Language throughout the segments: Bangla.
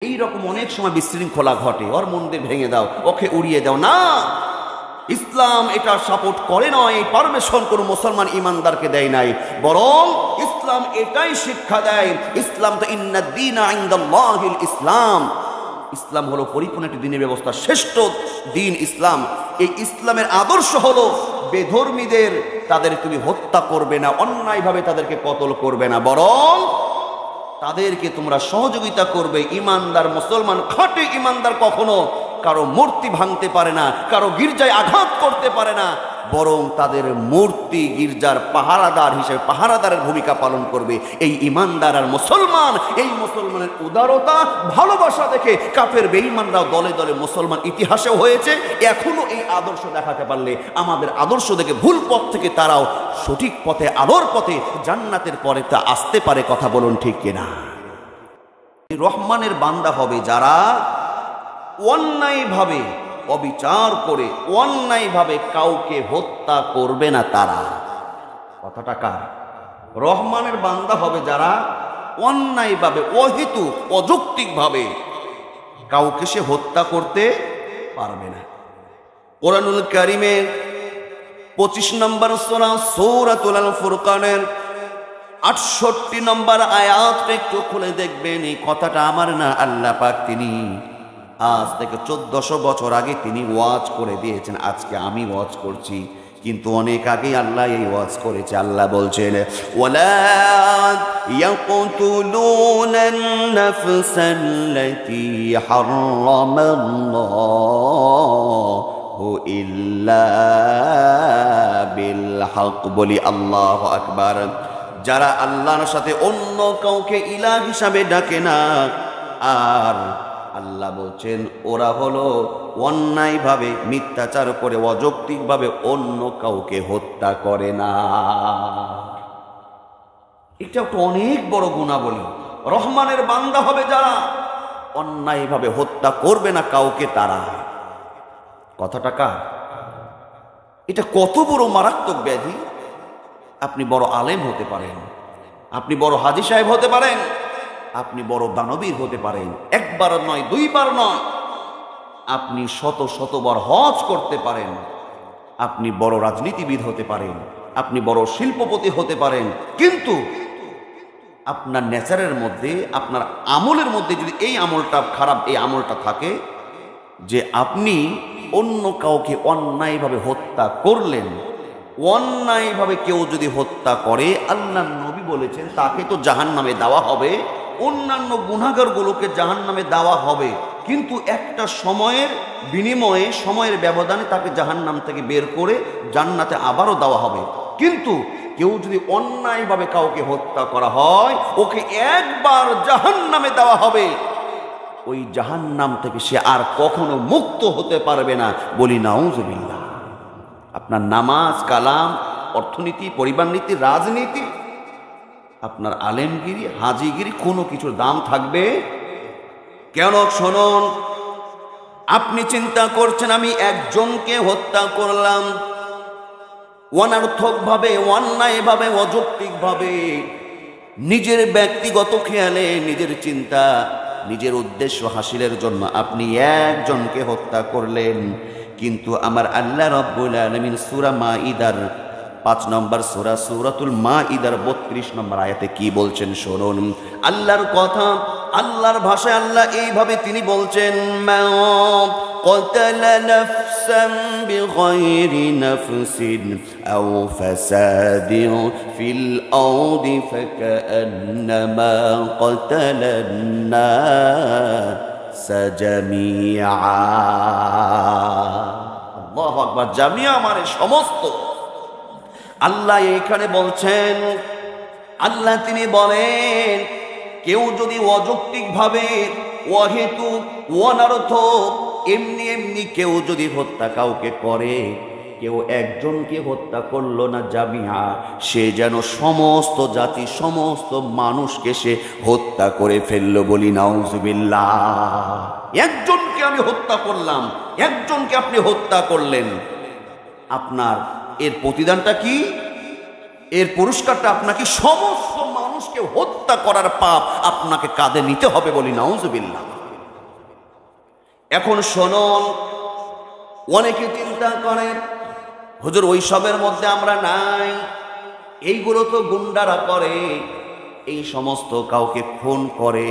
এইরকম অনেক সময় বিশৃঙ্খলা ঘটে, ওর মন্দির ভেঙে দাও, ওকে উড়িয়ে দাও। না, ইসলাম এটা সাপোর্ট করে নয়, এই পারমিশন কোনো মুসলমান ইমানদারকে দেয় নাই, বরং ইসলাম এটাই শিক্ষা দেয়। ইসলাম তো ইন্নাদ-দীনা ইনদাল্লাহিল ইসলাম, ইসলাম হলো পরিপূর্ণ একটি দ্বীনের ব্যবস্থা, শ্রেষ্ঠ দ্বীন ইসলাম। এই ইসলামের আদর্শ হলো বেধর্মীদের তাদের তুমি হত্যা করবে না, অন্যায়ভাবে তাদেরকে কতল করবে না, বরং তাদেরকে তোমরা সহযোগিতা করবে। ইমানদার মুসলমান, খাঁটি ইমানদার কখনো কারো মূর্তি ভাঙতে পারে না, কারো গির্জায় আঘাত করতে পারে না, বরং তাদের মূর্তি গির্জার পাহারাদার হিসেবে পাহারাদারের ভূমিকা পালন করবে। এই ইমানদার আর মুসলমান, এই মুসলমানের উদারতা ভালোবাসা দেখে কাফের বেঈমানরাও দলে দলে মুসলমান ইতিহাসেও হয়েছে। এখনো এই আদর্শ দেখাতে পারলে আমাদের আদর্শ দেখে ভুল পথ থেকে তারাও সঠিক পথে, আলোর পথে, জান্নাতের পরে তা আসতে পারে। কথা বলুন ঠিক কিনা? রহমানের বান্দা হবে যারা অন্যায়ভাবে, অবিচার করে অন্যায়ভাবে কাউকে হত্যা করবে না। তারা, কথাটা কার? রহমানের বান্দা হবে যারা অন্যায়ভাবে, অহেতুক, অযৌক্তিকভাবে কাউকে সে হত্যা করতে পারবে না। কোরআনুল কারীমের 25 নম্বর সূরা সূরাতুল ফুরকানের 68 নম্বর আয়াতটা একটু খুলে দেখবেন। এই কথাটা আমার না, আল্লাহ পাক তিনি আজ থেকে 1400 বছর আগে তিনি ওয়াজ করে দিয়েছেন। আজকে আমি ওয়াজ করছি, কিন্তু অনেক আগে আল্লাহ এই ওয়াজ করেছে। আল্লাহ বলছেন, ওয়ালা ইয়াকতুলুনান নাফসাল্লাতী হারামাল্লাহু ইল্লা বিল হক। বলি আল্লাহু আকবার। যারা আল্লাহর সাথে অন্য কাউকে ইলাহ হিসাবে ডাকে না, আর আল্লাহ বলছেন ওরা হলো অন্যায়ভাবে, মিথ্যাচার করে, অযৌক্তিকভাবে অন্য কাউকে হত্যা করে না। এটা একটা অনেক বড় গুণাবলী। রহমানের বান্দা হবে যারা অন্যায়ভাবে হত্যা করবে না কাউকে, তারা। কথাটা কার? এটা কত বড় মারাত্মক ব্যাধি। আপনি বড় আলেম হতে পারেন, আপনি বড় হাজী সাহেব হতে পারেন, আপনি বড় দানবীর হতে পারেন, একবার নয়, দুইবার নয়, আপনি শত শতবার হজ করতে পারেন, আপনি বড় রাজনীতিবিদ হতে পারেন, আপনি বড় শিল্পপতি হতে পারেন, কিন্তু আপনার নেচারের মধ্যে, আপনার আমলের মধ্যে যদি এই আমলটা খারাপ, এই আমলটা থাকে যে আপনি অন্য কাউকে অন্যায়ভাবে হত্যা করলেন, অন্যায়ভাবে কেউ যদি হত্যা করে, আল্লাহর নবী বলেছেন তাকে তো জাহান্নামে দেওয়া হবে, অন্যান্য গুনাহগারগুলোকে জাহান্নামে দেওয়া হবে, কিন্তু একটা সময়ের বিনিময়ে, সময়ের ব্যবধানে তাকে জাহান্নাম থেকে বের করে জান্নাতে আবারও দেওয়া হবে। কিন্তু কেউ যদি অন্যায়ভাবে কাউকে হত্যা করা হয়, ওকে একবার জাহান্নামে দেওয়া হবে, ওই জাহান্নাম থেকে সে আর কখনো মুক্ত হতে পারবে না। বলি নাউজুবিল্লাহ। আপনার নামাজ, কালাম, অর্থনীতি, পরিবার নীতি, রাজনীতি, আপনার আলেমগিরি, হাজিগিরি, কোনো কিছুর দাম থাকবে কেন? শুনুন, আপনি চিন্তা করছেন আমি একজনকে হত্যা করলাম, অনর্থকভাবে, অন্যায়ভাবে, অযৌক্তিকভাবে, নিজের ব্যক্তিগত খেয়ালে, নিজের চিন্তা, নিজের উদ্দেশ্য হাসিলের জন্য আপনি একজনকে হত্যা করলেন। কিন্তু আমার আল্লাহ রাব্বুল আলামিন সূরা মাঈদার 5 নম্বর সূরা, সূরাতুল মাঈদার 32 নম্বর আয়াতে কি বলছেন শুনুন। আল্লাহর কথা, আল্লাহর ভাষায় আল্লাহ এইভাবে তিনি বলছেন, মা ক্বাতালা নাফসান বিগাইরি নাফসিন আও ফাসাদিন ফিল আরদি ফাকান্নামা ক্বাতালান নাস জামিআ। আল্লাহু আকবার। জামিয়া মানে সমস্ত। আল্লাহ এখানে বলছেন, আল্লাহ তিনি বলেন কেউ যদি অযৌক্তিকভাবে, অহেতুক, অনর্থক, এমনি এমনি কেউ যদি হত্যা কাউকে করে, কেউ একজনকে হত্যা করলো না, জামিয়া, সে যেন সমস্ত জাতি, সমস্ত মানুষকে সে হত্যা করে ফেললো। বলি নাউজুবিল্লাহ। একজনকে আমি হত্যা করলাম, একজনকে আপনি হত্যা করলেন, আপনার এর প্রতিদানটা কি? এর পুরস্কারটা আপনাকে সমস্ত মানুষকে হত্যা করার পাপ আপনাকে কাঁধে নিতে হবে। বলি নাউজুবিল্লাহ। এখন শুনুন, অনেকে চিন্তা করেন হুজুর ওইসবের মধ্যে আমরা নাই, এইগুলো তো গুন্ডারা করে, এই সমস্ত কাউকে খুন করে,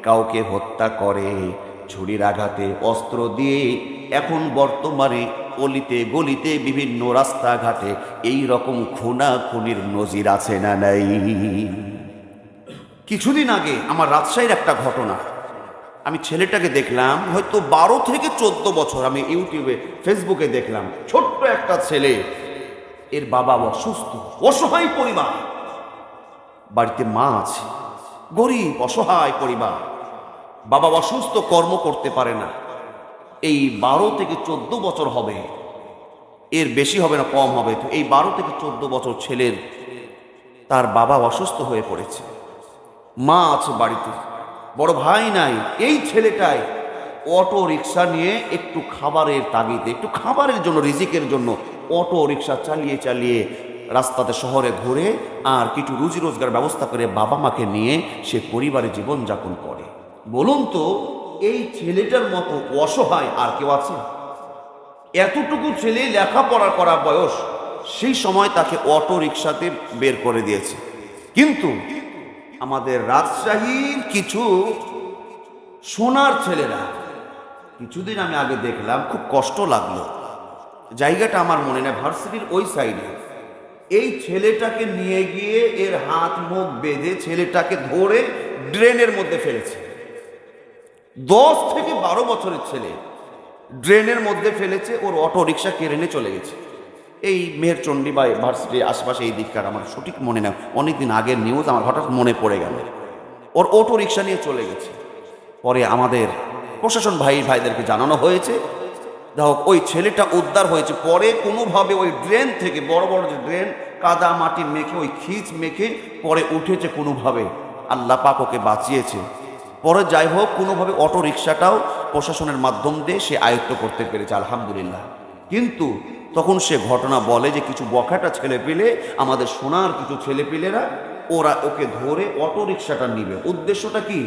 কাউকে হত্যা করে, ছুরির আঘাতে, অস্ত্র দিয়ে। এখন বর্তমানে অলিতে গলিতে বিভিন্ন রাস্তাঘাটে এই রকম খুনাখুনির নজির আছে না নাই? কিছুদিন আগে আমার রাজশাহীর একটা ঘটনা, আমি ছেলেটাকে দেখলাম হয়তো 12 থেকে 14 বছর, আমি ইউটিউবে ফেসবুকে দেখলাম, ছোট্ট একটা ছেলে, এর বাবা অসুস্থ, অসহায় পরিবার, বাড়িতে মা আছে, গরিব অসহায় পরিবার, বাবা অসুস্থ, কর্ম করতে পারে না। এই 12 থেকে 14 বছর হবে, এর বেশি হবে না কম হবে, তো এই 12 থেকে 14 বছর ছেলের, তার বাবা অসুস্থ হয়ে পড়েছে, মা আছে বাড়িতে, বড় ভাই নাই। এই ছেলেটাই অটো রিক্সা নিয়ে একটু খাবারের তাগিদে, একটু খাবারের জন্য, রিজিকের জন্য অটো রিক্সা চালিয়ে চালিয়ে রাস্তাতে শহরে ঘুরে আর কিছু রুজি রোজগার ব্যবস্থা করে বাবা মাকে নিয়ে সে পরিবারে জীবনযাপন করে। বলুন তো, এই ছেলেটার মতো অসহায় আর কেউ আছে? এতটুকু ছেলে লেখাপড়া করা বয়স, সেই সময় তাকে অটো রিক্সাতে বের করে দিয়েছে। কিন্তু আমাদের রাজশাহীর কিছু সোনার ছেলেরা, কিছুদিন আমি আগে দেখলাম, খুব কষ্ট লাগলো, জায়গাটা আমার মনে নেই, ভার্সিটির ওই সাইডে, এই ছেলেটাকে নিয়ে গিয়ে এর হাত মুখ বেঁধে ছেলেটাকে ধরে ড্রেনের মধ্যে ফেলেছে। 10 থেকে 12 বছরের ছেলে ড্রেনের মধ্যে ফেলেছে, ওর অটো রিক্সা কেড়ে নিয়ে চলে গেছে। এই মেহেরচণ্ডী বা ভার্সিটির আশেপাশে এই দিককার, আমার সঠিক মনে নেই, অনেকদিন আগের নিউজ আমার হঠাৎ মনে পড়ে গেল, ওর অটো রিক্সা নিয়ে চলে গেছে। পরে আমাদের প্রশাসন ভাইদেরকে জানানো হয়েছে, দেখো ওই ছেলেটা উদ্ধার হয়েছে। পরে কোনোভাবে ওই ড্রেন থেকে, বড় বড় যে ড্রেন, কাদা মাটি মেখে, ওই খিচ মেখে পরে উঠেছে কোনোভাবে, আল্লাহ পাক ওকে বাঁচিয়েছে। পরে যাই হোক, কোনোভাবে অটো রিক্সাটাও প্রশাসনের মাধ্যম দিয়ে সে আয়ত্ত করতে পেরেছে, আলহামদুলিল্লাহ। কিন্তু তখন সে ঘটনা বলে যে কিছু বখাটা ছেলে পেলে, আমাদের সোনার কিছু ছেলে পেলেরা, ওরা ওকে ধরে অটো রিক্সাটা নিবে। উদ্দেশ্যটা কি?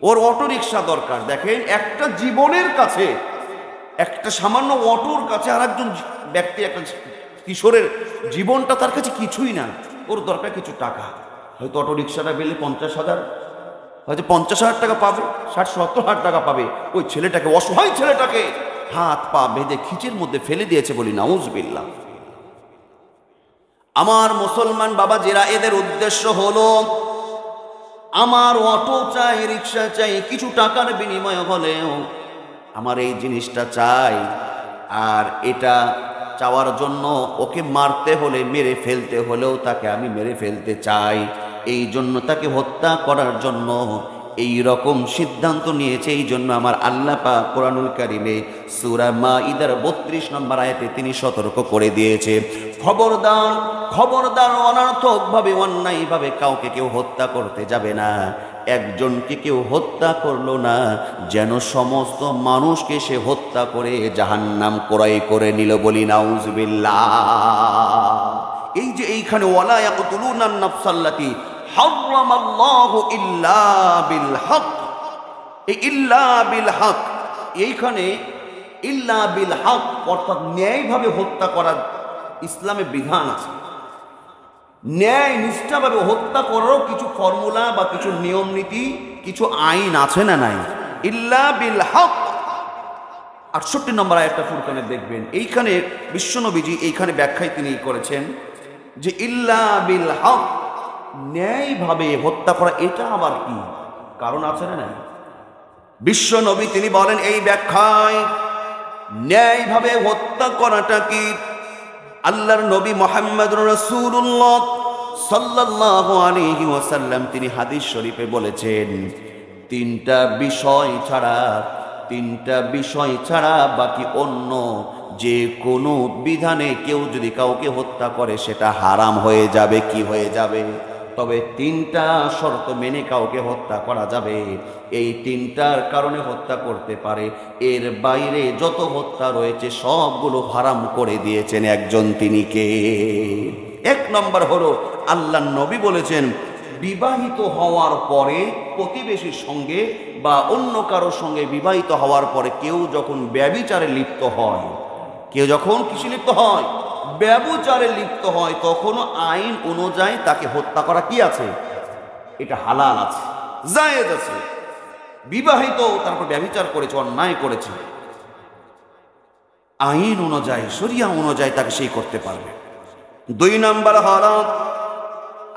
ওর অটো রিক্সা দরকার। দেখেন, একটা জীবনের কাছে, একটা সামান্য অটোর কাছে আর একজন ব্যক্তি, একটা কিশোরের জীবনটা তার কাছে কিছুই না, ওর দরকার কিছু টাকা। হয়তো অটো রিক্সাটা পেলে 50,000, হয়তো 50,000 টাকা পাবে, 60-70,000 টাকা পাবে। ওই ছেলেটাকে, অসহায় ছেলেটাকে হাত পা বেঁধে খিচের মধ্যে ফেলে দিয়েছে, বলি নাউজুবিল্লাহ। আমার মুসলমান বাবা যারা, এদের উদ্দেশ্য হলো আমার অটো চাই, রিক্সা চাই, কিছু টাকার বিনিময় হলেও আমার এই জিনিসটা চাই। আর এটা চাওয়ার জন্য ওকে মারতে হলে, মেরে ফেলতে হলেও তাকে আমি মেরে ফেলতে চাই। এই জন্য তাকে হত্যা করার জন্য এই রকম সিদ্ধান্ত নিয়েছে। এই জন্য আমার আল্লাহ পাক কোরআনুল কারিমে সূরা মাঈদার 32 নম্বর আয়াতে তিনি সতর্ক করে দিয়েছে, খবরদার, খবরদার, অনর্থকভাবে, অন্যায়ভাবে কাউকে কেউ হত্যা করতে যাবে না। একজনকে কেউ হত্যা করলো না, যেন সমস্ত মানুষকে সে হত্যা করে জাহান্নাম ক্রয় করে নিল, বলি নাউজুবিল্লাহ। এই যে এইখানে ওয়ালা ইয়াকতুলুনান নাফসাল্লাতী হারামাল্লাহু ইল্লা বিল হক, এই ইল্লা বিল হক, এইখানে ইল্লা বিল হক অর্থাৎ ন্যায়ভাবে হত্যা করার ইসলামে বিধান আছে। ন্যায় নিষ্ঠাভাবে হত্যা করারও কিছু ফর্মুলা বা কিছু নিয়ম নীতি, কিছু আইন আছে না নাই? ইল্লা বিল হক। 68 নম্বর আয়াতটা ফুরকানে দেখবেন, এইখানে বিশ্বনবীজি এইখানে ব্যাখ্যায় তিনি করেছেন যে ইল্লা বিল হক, ন্যায়ভাবে হত্যা করা, এটা আবার কি কারণ আছে না নাই? বিশ্বনবী তিনি বলেন এই ব্যাখ্যায়, ন্যায়ভাবে হত্যা করাটা কি? আল্লাহর নবী মুহাম্মদুর রাসূলুল্লাহ সাল্লাল্লাহু আলাইহি ওয়াসাল্লাম তিনি হাদিস শরীফে বলেছেন, তিনটা বিষয় ছাড়া বাকি অন্য যে কোনো বিধানে কেউ যদি কাউকে হত্যা করে সেটা হারাম হয়ে যাবে। কি হয়ে যাবে? তবে 3টা শর্ত মেনে কাউকে হত্যা করা যাবে। এই 3টার কারণে হত্যা করতে পারে, এর বাইরে যত হত্যা রয়েছে সবগুলো হারাম করে দিয়েছেন একজন, তিনি কে? 1 নম্বর হলো, আল্লাহর নবী বলেছেন বিবাহিত হওয়ার পরে প্রতিবেশীর সঙ্গে বা অন্য কারোর সঙ্গে বিবাহিত হওয়ার পরে কেউ যখন ব্যভিচারে লিপ্ত হয়, কেউ যখন কিসে লিপ্ত হয়, ব্যভিচারে লিপ্ত হয়, তখনও আইন অনুযায়ী তাকে হত্যা করা কি আছে, এটা হালাল আছে, জায়েজ আছে। বিবাহিত তারপর ব্যভিচার করেছে, অন্যায় করেছে, আইন অনুযায়ী, শরিয়া অনুযায়ী তাকে সেই করতে পারবে। 2 নম্বর হারাম,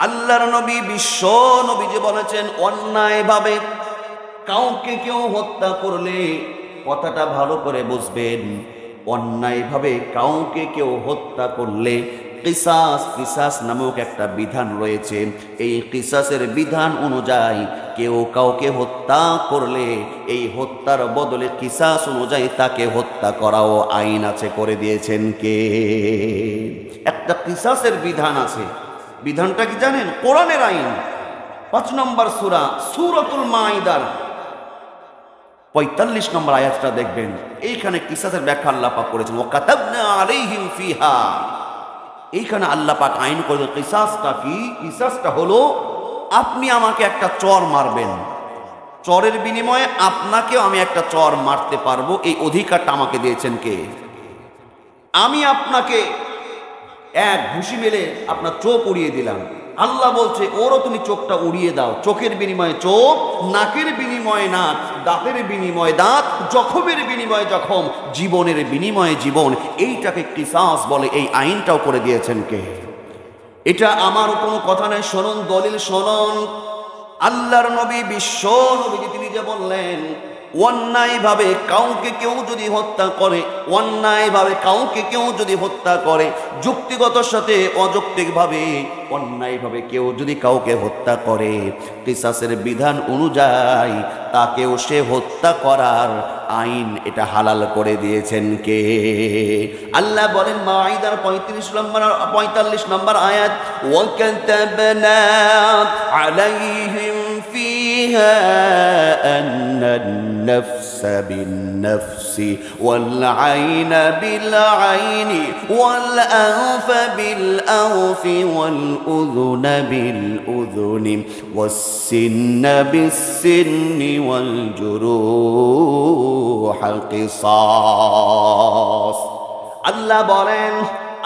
আল্লাহর নবী বিশ্ব নবী যে বলেছেন, অন্যায়ভাবে কাউকে কেউ হত্যা করলে, কথাটা ভালো করে বুঝবেন, অন্যায়ভাবে কাউকে কেউ হত্যা করলে কিসাস নামক একটা বিধান রয়েছে। এই কিসাসের বিধান অনুযায়ী কেউ কাউকে হত্যা করলে এই হত্যার বদলে কিসাস অনুযায়ী তাকে হত্যা করাও আইন আছে, করে দিয়েছেন কে? একটা কিসাসের বিধান আছে। বিধানটা কি জানেন? কোরআনের আইন। 5 নম্বর সূরা সূরাতুল মাইদার 45 নম্বর আয়াতটা দেখবেন, এইখানে কিসাসের ব্যাখ্যা আল্লাহ পাক করেছেন। ওয়া কাতাবনা আলাইহিম ফিহা, এইখানে আল্লাহ পাক আইন করে। কিসাসটা কি? কিসাসটা হলো, আপনি আমাকে একটা চর মারবেন, চরের বিনিময়ে আপনাকেও আমি একটা চর মারতে পারবো, এই অধিকারটা আমাকে দিয়েছেন কে? আমি আপনাকে এক ঘুষি মেলে আপনার চোখ উড়িয়ে দিলাম, আল্লাহ বলছে ওরও তুমি চোখটা উড়িয়ে দাও। চোখের বিনিময়ে চোখ, নাকের বিনিময়ে নাক, দাঁতের বিনিময়ে দাঁত, জখমের বিনিময়ে জখম, জীবনের বিনিময়ে জীবন, এইটাকে কিসাস বলে। এই আইনটাও করে দিয়েছেন কে? এটা আমার কোনো কথা নেই, শুনুন, দলিল শুনুন। আল্লাহর নবী বিশ্ব নবী তিনি যে বললেন, অন্যায়ভাবে কাউকে কেউ যদি হত্যা করে, অন্যায়ভাবে কাউকে কেউ যদি হত্যা করে, যুক্তিগতর সাথে অযৌক্তিকভাবে অন্যায়ভাবে কেউ যদি কাউকে হত্যা করে, কিসাসের বিধান অনুযায়ী তাকেও সে হত্যা করার আইন এটা হালাল করে দিয়েছেন কে? আল্লাহ বলেন মাইদার 45 নম্বর আয়াত, ওয়া কাতাবনা আলাইহিম ফিহা আন্নান النفس بالنفس والعين بالعين والأنف بالأنف والأذن بالأذن والسن بالسن والجروح قصاص। আল্লাহ বলেন,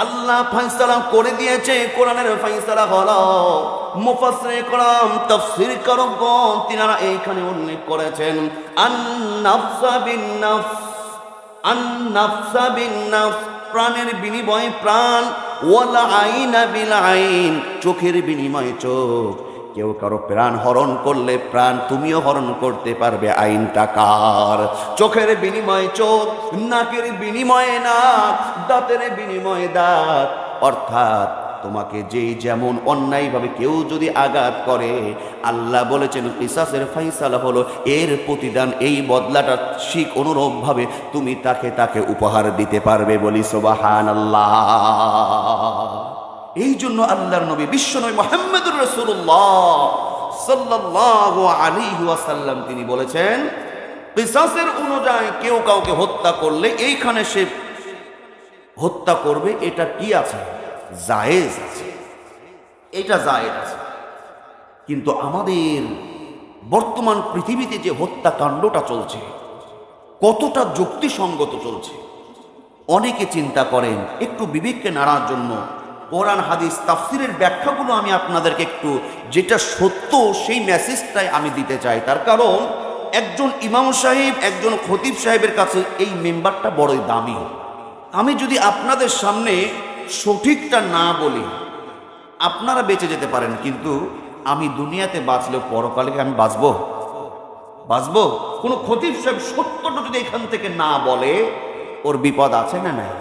আল্লাহ ফায়সালা করে দিয়েছে। কোরআনের ফায়সালা হলো, মুফাসসিরে কেরাম, তাফসীর কারকগণ তিনারা এইখানে উল্লেখ করেছেন, আন-নাফসা বিন-নাফস, আন-নাফসা বিন-নাফস, প্রাণের বিনিময়ে প্রাণ, ওয়াল আইনা বিল আইন, চোখের বিনিময়ে চোখ। কেউ কারো প্রাণ হরণ করলে প্রাণ তুমিও হরণ করতে পারবে, আইনটা কার? চোখের বিনিময়ে চোখ, নাকের বিনিময়ে নাক, দাঁতের বিনিময়ে দাঁত। অর্থাৎ তোমাকে যেই যেমন অন্যায়ভাবে কেউ যদি আঘাত করে, আল্লাহ বলেছেন কিসাসের ফায়সালা হলো এর প্রতিদান, এই বদলাটা ঠিক অনুরূপভাবে তুমি তাকে উপহার দিতে পারবে। বলি সুবহানাল্লাহ। এই জন্য আল্লাহর নবী বিশ্বনবী মুহাম্মদুর রাসূলুল্লাহ সাল্লাল্লাহু আলাইহি ওয়াসাল্লাম তিনি বলেছেন, কিসাসের অনুযায়ী কেউ কাউকে হত্যা করলে এইখানে সে হত্যা করবে, এটা কি আছে? জায়েজ আছে, এটা জায়েজ আছে। কিন্তু আমাদের বর্তমান পৃথিবীতে যে হত্যাকাণ্ডটা চলছে, কতটা যুক্তিসঙ্গত চলছে অনেকে চিন্তা করেন। একটু বিবেককে নাড়ার জন্য কোরআন হাদিস তাফসীরের ব্যাখ্যাগুলো আমি আপনাদেরকে একটু, যেটা সত্য সেই মেসেজটাই আমি দিতে চাই। তার কারণ একজন ইমাম সাহেব, একজন খতিব সাহেবের কাছে এই মেম্বারটা বড়ই দামি। আমি যদি আপনাদের সামনে সঠিকটা না বলি, আপনারা বেঁচে যেতে পারেন, কিন্তু আমি দুনিয়াতে বাঁচলেও পরকালে আমি বাঁচবো? কোনো খতিব সাহেব সত্যটা যদি এখান থেকে না বলে, ওর বিপদ আছে না? নাই,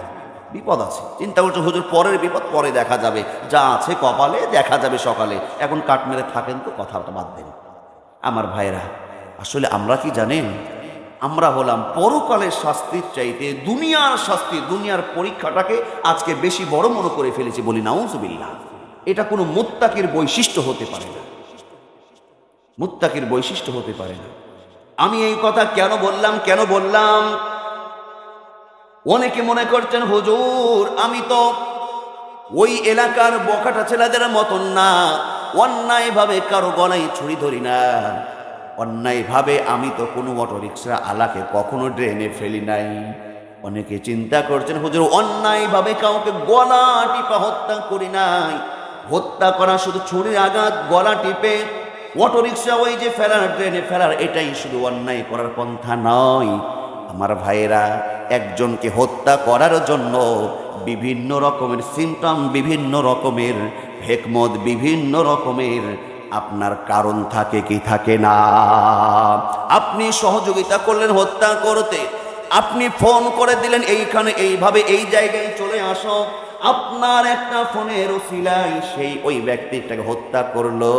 বিপদ আছে। চিন্তা করছে হুজুর পরের বিপদ পরে দেখা যাবে, যা আছে কপালে দেখা যাবে সকালে, এখন কাট মেরে থাকেন তো, কথাটা বাদ দেন। আমার ভাইরা, আসলে আমরা কি জানেন, আমরা হলাম পরকালের শাস্তির চাইতে দুনিয়ার শাস্তি, দুনিয়ার পরীক্ষাটাকে আজকে বেশি বড় মনে করে ফেলেছি। বলি নাউজুবিল্লাহ। এটা কোনো মুত্তাকির বৈশিষ্ট্য হতে পারে না, মুত্তাকির বৈশিষ্ট্য হতে পারে না। আমি এই কথা কেন বললাম? অনেকে মনে করছেন হুজুর আমি তো ওই এলাকার বকাটা ছেলেদের মতন না, অন্যায়ভাবে কারো গলায় ছুরি ধরি না, অন্যায়ভাবে আমি তো কোনো অটোরিক্সা আলাকে কখনো ড্রেনে ফেলি নাই। অনেকে চিন্তা করছেন হুজুর অন্যায়ভাবে কাউকে গলা টিপা হত্যা করি নাই। হত্যা করা শুধু ছুরির আঘাত, গলা টিপে অটোরিক্সা ওই যে ফেলার, ড্রেনে ফেলার, এটাই শুধু অন্যায় করার পন্থা নয়। আমার ভাইয়েরা, একজনকে হত্যা করার জন্য বিভিন্ন রকমের সিমটম, বিভিন্ন রকমের হেকমত, বিভিন্ন রকমের আপনার কারণ থাকে কি থাকে না। আপনি সহযোগিতা করলেন হত্যা করতে, আপনি ফোন করে দিলেন এইখানে এইভাবে এই জায়গায় চলে আসো, আপনার একটা ফোনের ওসিলায় সেই ওই ব্যক্তিটাকে হত্যা করলো।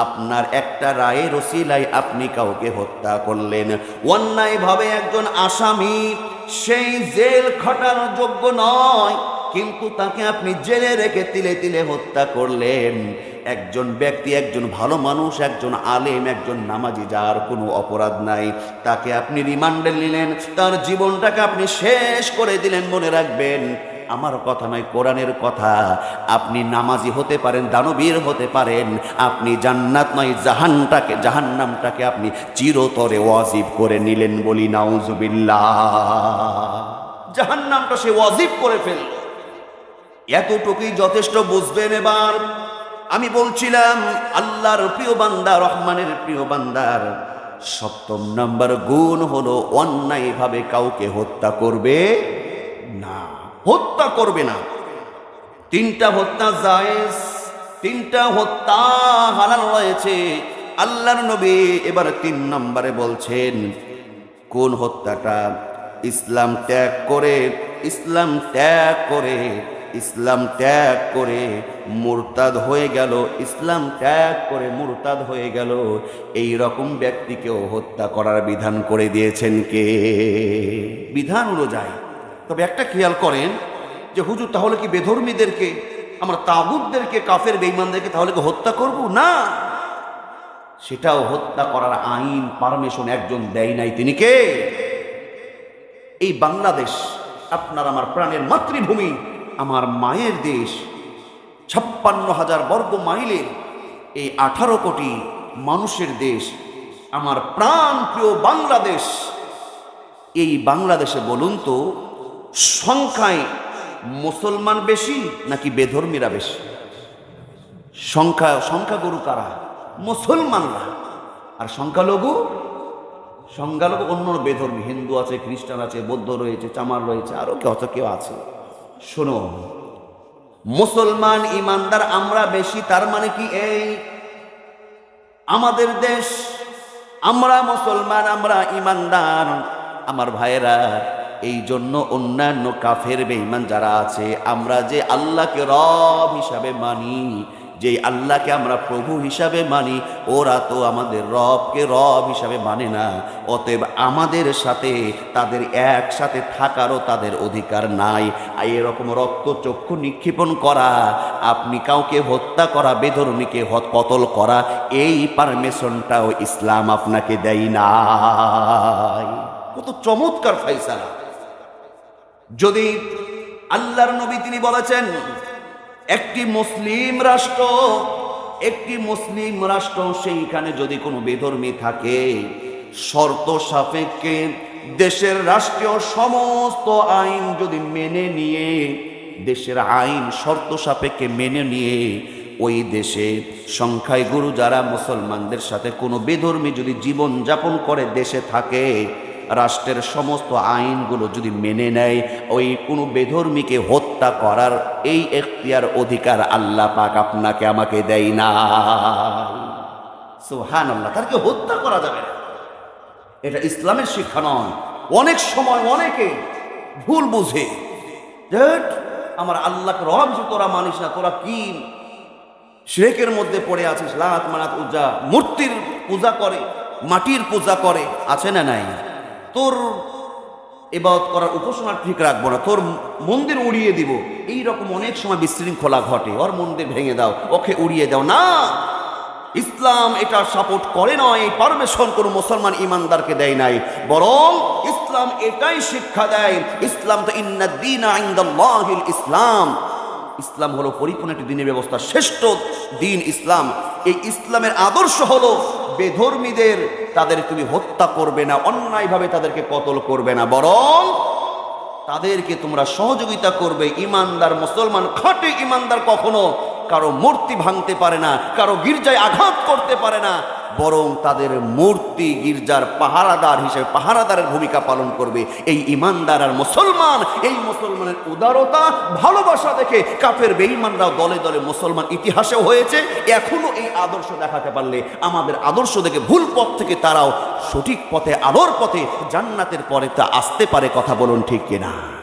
আপনার একটা রায়ের ওসিলায় আপনি কাউকে হত্যা করলেন। অন্যায়ভাবে একজন আসামি, সেই জেল খাটার যোগ্য নয়, কিন্তু তাকে আপনি জেলে রেখে তিলে তিলে হত্যা করলেন। একজন ব্যক্তি, একজন ভালো মানুষ, একজন আলেম, একজন নামাজি, যার কোনো অপরাধ নাই, তাকে আপনি রিমান্ডে নিলেন, তার জীবনটাকে আপনি শেষ করে দিলেন। মনে রাখবেন, আমার কথা নয়, কোরআনের কথা। আপনি নামাজি হতে পারেন, দানবীর হতে পারেন, আপনি জান্নাত নয় জাহান্নামটাকে আপনি চিরতরে ওয়াজিব করে নিলেন। বলি নাউজুবিল্লাহ। জাহান্নামটা সে ওয়াজিব করে ফেলল। এতটুকুই যথেষ্ট, বুঝবেন। এবার আমি বলছিলাম আল্লাহর প্রিয় বান্দা, রহমানের প্রিয় বান্দার 7ম নম্বর গুণ হলো অন্যায়ভাবে কাউকে হত্যা করবে না। হত্যা করবে না। 3টা হত্যা জায়েজ, 3টা হত্যা হালাল রয়েছে। আল্লাহর নবী এবার 3 নম্বরে বলছেন কোন হত্যাটা? ইসলাম ত্যাগ করে, ইসলাম ত্যাগ করে, ইসলাম ত্যাগ করে মুরতাদ হয়ে গেল, ইসলাম ত্যাগ করে মুরতাদ হয়ে গেল, এই রকম ব্যক্তিকেও হত্যা করার বিধান করে দিয়েছেন কে? বিধান অনুযায়ী। তবে একটা খেয়াল করেন যে হুজুর তাহলে কি বেধর্মীদেরকে, আমরা তাগুতদেরকে, কাফের বেঈমানদেরকে তাহলে কি হত্যা করব? না, সেটাও হত্যা করার আইন, পারমিশন একজন দেয় নাই। তিনি কে? এই বাংলাদেশ, আপনার আমার প্রাণের মাতৃভূমি, আমার মায়ের দেশ, 56,000 বর্গ মাইলের এই 18 কোটি মানুষের দেশ, আমার প্রাণ প্রিয় বাংলাদেশ। এই বাংলাদেশে বলুন তো সংখ্যায় মুসলমান বেশি নাকি বেধর্মীরা বেশি? সংখ্যাগুরু কারা? মুসলমানরা। আর সংখ্যালঘু অন্য বেধর্মী, হিন্দু আছে, খ্রিস্টান আছে, বৌদ্ধ রয়েছে, চামার রয়েছে, আরো কেউ আছে। শোনো, মুসলমান ইমানদার আমরা বেশি, তার মানে কি এই আমাদের দেশ, আমরা মুসলমান, আমরা ইমানদার। আমার ভাইয়েরা, এই জন্য অন্যান্য কাফের বেঈমান যারা আছে, আমরা যে আল্লাহকে রব হিসাবে মানি, যে আল্লাহকে আমরা প্রভু হিসাবে মানি, ওরা তো আমাদের রবকে রব হিসাবে মানে না। অতএব আমাদের সাথে তাদের একসাথে থাকারও তাদের অধিকার নাই। আর এরকম রক্তচক্ষু নিক্ষেপণ করা, আপনি কাউকে হত্যা করা, বেধর্মীকে কতল করা, এই পারমিশনটাও ইসলাম আপনাকে দেয় না। কত চমৎকার ফায়সালা! যদি আল্লাহর নবী তিনি বলেছেন একটি মুসলিম রাষ্ট্র, সেইখানে যদি কোনো বেধর্মী থাকে, শর্ত সাপেক্ষে দেশের রাষ্ট্রীয় সমস্ত আইন যদি মেনে নিয়ে, দেশের আইন শর্ত সাপেক্ষে মেনে নিয়ে, ওই দেশে সংখ্যাগুরু যারা মুসলমানদের সাথে কোনো বেধর্মী যদি জীবন যাপন করে, দেশে থাকে, রাষ্ট্রের সমস্ত আইনগুলো যদি মেনে নেয়, ওই কোনো বেধর্মীকে হত্যা করার এই এখতিয়ার, অধিকার আল্লাহ পাক আপনাকে আমাকে দেয় না। সুবহানাল্লাহ। তাকে হত্যা করা যাবে না, এটা ইসলামের শিক্ষা নয়। অনেক সময় অনেকে ভুল বুঝে, আমার আল্লাহকে রব যে তোরা মানিস না, তোরা কি শিরকের মধ্যে পড়ে আছিস, লাত মানাত উজ্জা, মূর্তির পূজা করে, মাটির পূজা করে, আছে না নাই? তোর ইবাদত করার উপাসনা ঠিক রাখবো না, তোর মন্দির উড়িয়ে দিব। এই রকম অনেক সময় বিশৃঙ্খলা ঘটে, ওর মন্দির ভেঙে দাও, ওকে উড়িয়ে দাও। না, ইসলাম এটা সাপোর্ট করে নয়, এই পারমিশন কোনো মুসলমান ইমানদারকে দেয় নাই। বরং ইসলাম এটাই শিক্ষা দেয়, ইসলাম তো ইন্নাদ দীনা ইনদাল্লাহিল ইসলাম, ইসলাম হলো পরিপূর্ণ একটি দিনের ব্যবস্থা, শ্রেষ্ঠ দিন ইসলাম। এই ইসলামের আদর্শ হলো বেধর্মীদের তাদের তুমি হত্যা করবে না, অন্যায়ভাবে তাদেরকে কতল করবে না, বরং তাদেরকে তোমরা সহযোগিতা করবে। ইমানদার মুসলমান, খাঁটি ইমানদার কখনো কারো মূর্তি ভাঙতে পারে না, কারো গির্জায় আঘাত করতে পারে না, বরং তাদের মূর্তি গির্জার পাহারাদার হিসেবে পাহারাদারের ভূমিকা পালন করবে। এই ইমানদার আর মুসলমান, এই মুসলমানের উদারতা ভালোবাসা দেখে কাফের বেঈমানরাও দলে দলে মুসলমান ইতিহাসেও হয়েছে। এখনো এই আদর্শ দেখাতে পারলে, আমাদের আদর্শ দেখে ভুল পথ থেকে তারাও সঠিক পথে, আলোর পথে, জান্নাতের পরে তা আসতে পারে। কথা বলুন ঠিক কিনা?